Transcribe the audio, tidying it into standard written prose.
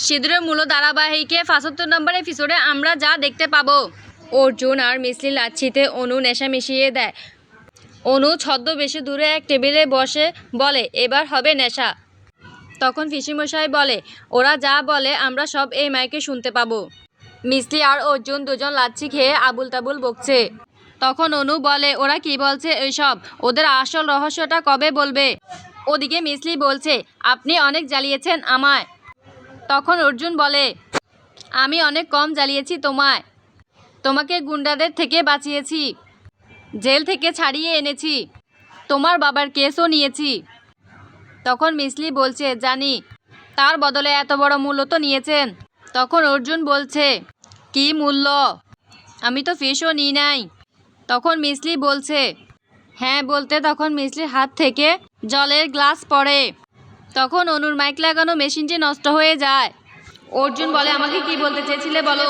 সিঁদুরের মূল্য ধারাবাহিকে ৭৫ নম্বর এপিসোডে আমরা যা দেখতে পাবো, অর্জুন আর মিসলি লাচ্ছিতে অনু নেশা মিশিয়ে দেয়। অনু ছদ্মবেশে দূরে এক টেবিলে বসে বলে, এবার হবে নেশা। তখন পিসিমশাই বলে, ওরা যা বলে আমরা সব এই মাইকে শুনতে পাবো। মিসলি আর অর্জুন দুজন লাচ্ছি খেয়ে আবুল তাবুল বকছে। তখন অনু বলে, ওরা কি বলছে এইসব, ওদের আসল রহস্যটা কবে বলবে? ওদিকে মিসলি বলছে, আপনি অনেক জ্বালিয়েছেন আমায়। তখন অর্জুন বলে, আমি অনেক কম জ্বালিয়েছি তোমায়, তোমাকে গুন্ডাদের থেকে বাঁচিয়েছি, জেল থেকে ছাড়িয়ে এনেছি, তোমার বাবার কেসও নিয়েছি। তখন মিসলি বলছে, জানি, তার বদলে এত বড় মূল্য তো নিয়েছেন। তখন অর্জুন বলছে, কি মূল্য? আমি তো ফিসও নিই নাই। তখন মিসলি বলছে, হ্যাঁ বলতে তখন মিসলির হাত থেকে জলের গ্লাস পড়ে। তখন অনুর মাইক লাগানো মেশিনটি নষ্ট হয়ে যায়। অর্জুন বলে, আমাকে কি বলতে চেয়েছিলে বলো?